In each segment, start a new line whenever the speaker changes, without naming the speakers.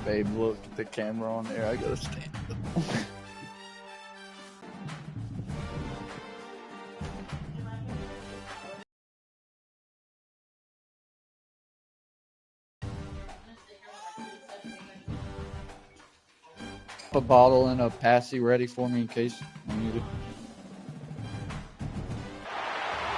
babe, look at the camera on there. I gotta stand up. A bottle and a passy ready for me in case I need it.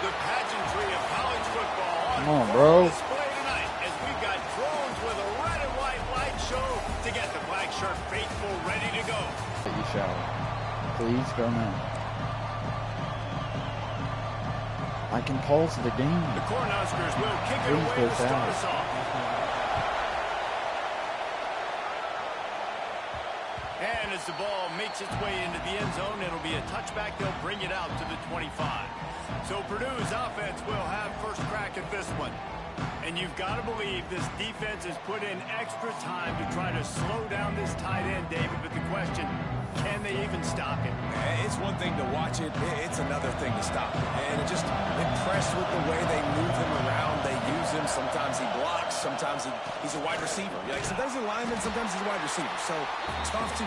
The pageantry of college football
Come on, bro.
Display tonight as we've got drones with a red and white light show to get the black shirt faithful ready to go.
Take your shower. Please go now. I can pause the game.
The Cornhuskers will kick it
Please
away
go
to start
down.
us off. And as the ball makes its way into the end zone, it'll be a touchback. They'll bring it out to the 25. So Purdue's offense will have first crack at this one. And you've got to believe this defense has put in extra time to try to slow down this tight end, David. But the question, can they even stop him?
It's one thing to watch it. It's another thing to stop it. And just impressed with the way they move him around. They use him. Sometimes he blocks. Sometimes he's a wide receiver. Like sometimes he's a lineman. Sometimes he's a wide receiver. So tough to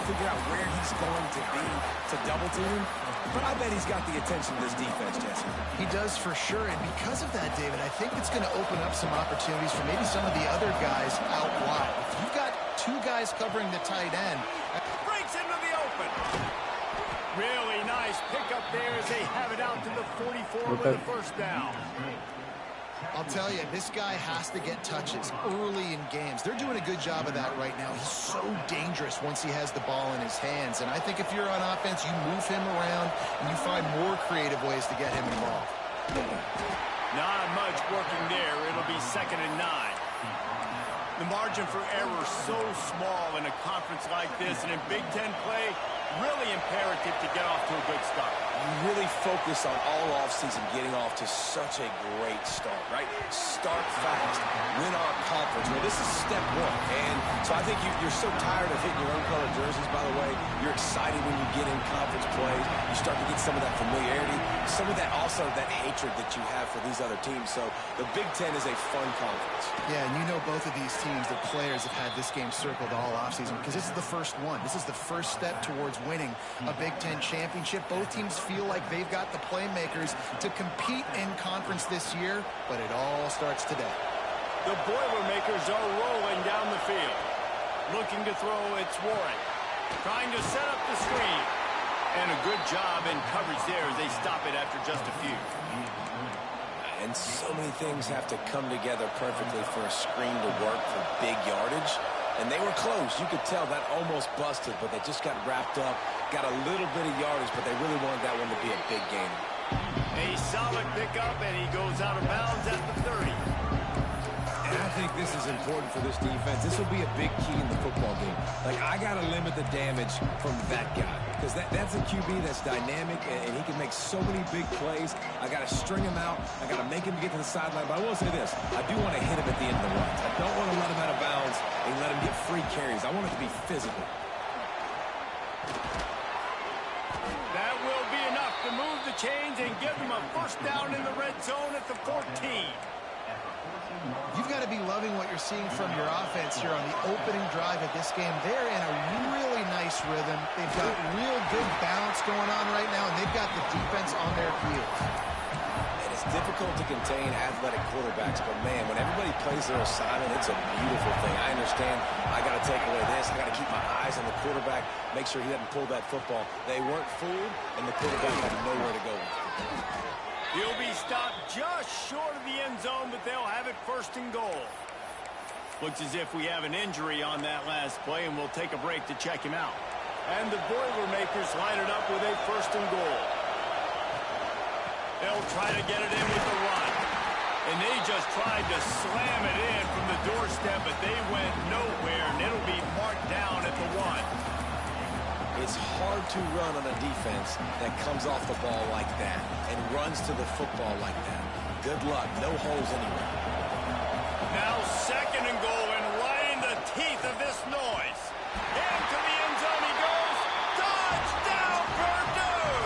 figure out where he's going to be to double team him. But I bet he's got the attention of this defense, Jesse.
He does for sure. And because of that, David, I think it's going to open up some opportunities for maybe some of the other guys out wide. If you've got two guys covering the tight end,
Breaks into the open. Really nice pickup there as they have it out to the 44 with a first down.
I'll tell you, this guy has to get touches early in games. They're doing a good job of that right now. He's so dangerous once he has the ball in his hands. And I think if you're on offense, you move him around and you find more creative ways to get him involved.
Not much working there. It'll be 2nd and 9. The margin for error so small in a conference like this, and in Big Ten play, really imperative to get off to a good start.
You really focus on all offseason getting off to such a great start, right? Start fast, win our conference. Well, this is step one. And so I think you're so tired of hitting your own color jerseys, by the way. You're excited when you get in conference play. You start to get some of that familiarity, some of that also that hatred that you have for these other teams. So the Big Ten is a fun conference.
Yeah, and you know both of these teams, the players have had this game circled all offseason because this is the first one. This is the first step towards winning a Big Ten championship. Both teams feel like they've got the playmakers to compete in conference this year, but it all starts today.
The Boilermakers are rolling down the field. Looking to throw, it's Warren. Trying to set up the screen. And a good job in coverage there as they stop it after just a few.
And so many things have to come together perfectly for a screen to work for big yardage. And they were close. You could tell that almost busted, but they just got wrapped up, got a little bit of yardage, but they really wanted that one to be a big game.
A solid pickup, and he goes out of bounds at the 30.
And I think this is important for this defense. This will be a big key in the football game. Like, I got to limit the damage from that guy. Because that's a QB that's dynamic, and he can make so many big plays. I got to string him out. I got to make him get to the sideline. But I will say this. I do want to hit him at the end of the runs. I don't want to let him out of bounds and let him get free carries. I want it to be physical.
That will be enough to move the chains and give them a first down in the red zone at the 14.
You've got to be loving what you're seeing from your offense here on the opening drive of this game. They're in a really nice rhythm. They've got real good balance going on right now, and they've got the defense on their heels.
And it's difficult to contain athletic quarterbacks, but, man, when everybody plays their assignment, it's a beautiful thing. I understand I got to take away this. I got to keep my eyes on the quarterback, make sure he doesn't pull that football. They weren't fooled, and the quarterback had nowhere to go with it.
He'll be stopped just short of the end zone, but they'll have it 1st and goal. Looks as if we have an injury on that last play, and we'll take a break to check him out. And the Boilermakers line it up with a 1st and goal. They'll try to get it in with the run. And they just tried to slam it in from the doorstep, but they went nowhere, and it'll be marked down at the 1.
It's hard to run on a defense that comes off the ball like that and runs to the football like that. Good luck. No holes anywhere.
Now 2nd and goal, and right in the teeth of this noise. Into the end zone he goes. Touchdown, Purdue!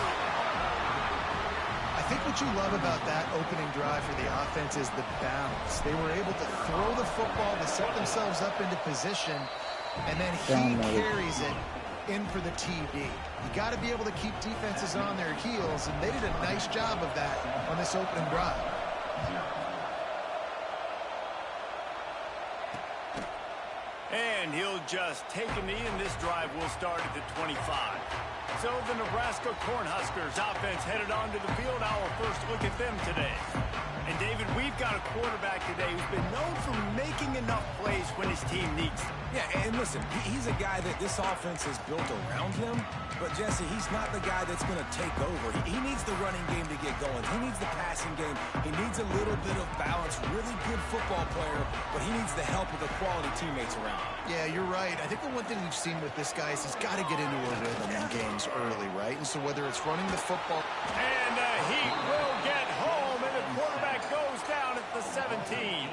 I think what you love about that opening drive for the offense is the balance. They were able to throw the football to set themselves up into position, And then he carries it in for the TD. You got to be able to keep defenses on their heels, and they did a nice job of that on this opening drive.
And he'll just take a knee, and this drive will start at the 25. So the Nebraska Cornhuskers offense headed onto the field. Our first look at them today. And, David, we've got a quarterback today who's been known for making enough plays when his team needs them.
Yeah, and listen, he's a guy that this offense is built around him. But, Jesse, he's not the guy that's going to take over. He needs the running game to get going. He needs the passing game. He needs a little bit of balance. Really good football player, but he needs the help of the quality teammates around him.
Yeah, you're right. I think the one thing we've seen with this guy is he's got to get into a rhythm in games early, right? And so whether it's running the football...
And he will get home, and the quarterback goes down at the 17.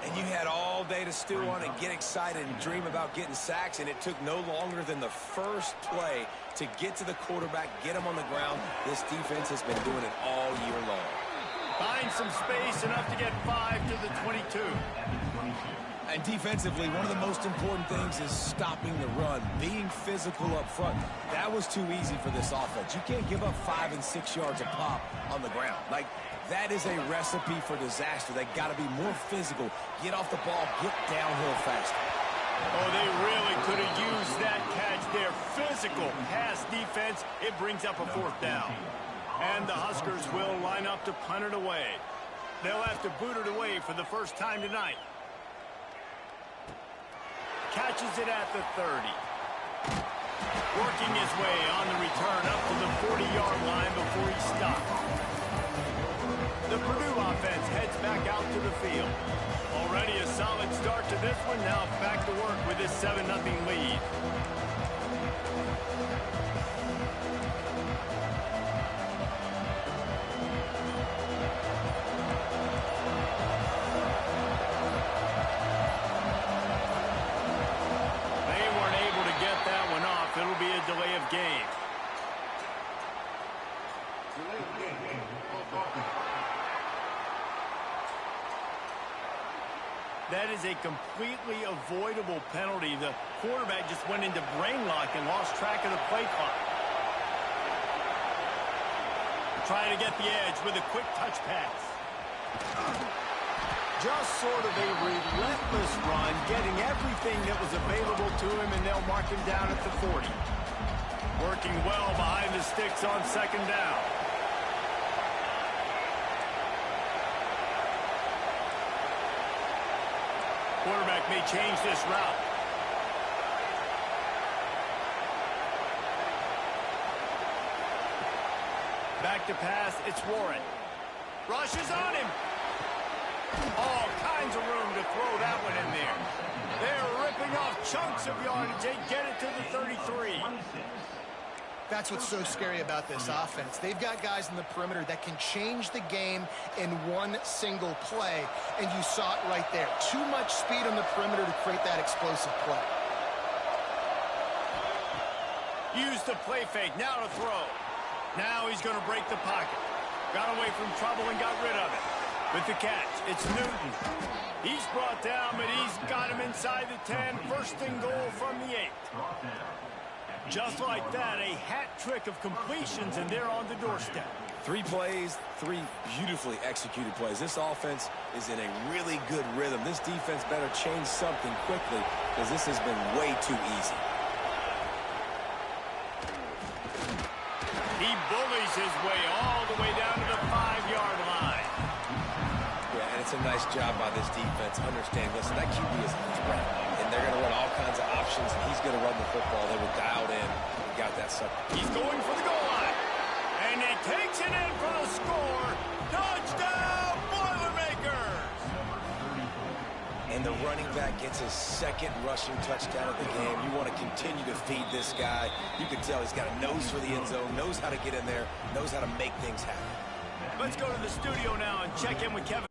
And you had all day to stew on and get excited and dream about getting sacks, and it took no longer than the first play to get to the quarterback, get him on the ground. This defense has been doing it all year long.
Find some space, enough to get 5 to the 22.
And defensively, one of the most important things is stopping the run, being physical up front. That was too easy for this offense. You can't give up 5 and 6 yards a pop on the ground. Like, that is a recipe for disaster. They got to be more physical, get off the ball, get downhill faster.
Oh, they really could have used that catch there. Physical pass defense. It brings up a 4th down. And the Huskers will line up to punt it away. They'll have to boot it away for the first time tonight. Catches it at the 30. Working his way on the return up to the 40-yard line before he stopped. The Purdue offense heads back out to the field. Already a solid start to this one. Now back to work with this 7-0 lead. They weren't able to get that one off. It'll be a delay of game. That is a completely avoidable penalty. The quarterback just went into brain lock and lost track of the play clock. Trying to get the edge with a quick touch pass. Just sort of a relentless run, getting everything that was available to him, and they'll mark him down at the 40. Working well behind the sticks on 2nd down. Quarterback may change this route. Back to pass, it's Warren. Rushes on him. All kinds of room to throw that one in there. They're ripping off chunks of yardage. They get it to the 33.
That's what's so scary about this offense. They've got guys in the perimeter that can change the game in one single play, and you saw it right there. Too much speed on the perimeter to create that explosive play.
Use the play fake, now to throw. Now he's going to break the pocket. Got away from trouble and got rid of it. With the catch, it's Newton. He's brought down, but he's got him inside the 10. First and goal from the 8. Just like that, a hat trick of completions, and they're on the doorstep.
3 plays, 3 beautifully executed plays. This offense is in a really good rhythm. This defense better change something quickly because this has been way too easy.
He bullies his way all the way down to the 5-yard line.
Yeah, and it's a nice job by this defense. Understand, listen, that QB is a threat, and they're going to run all kinds of options, and he's going to run the football. They were dialed in and got that sucker.
He's going for the goal line, and he takes it in for the score. Touchdown, Boilermakers!
And the running back gets his 2nd rushing touchdown of the game. You want to continue to feed this guy. You can tell he's got a nose for the end zone, knows how to get in there, knows how to make things happen.
Let's go to the studio now and check in with Kevin.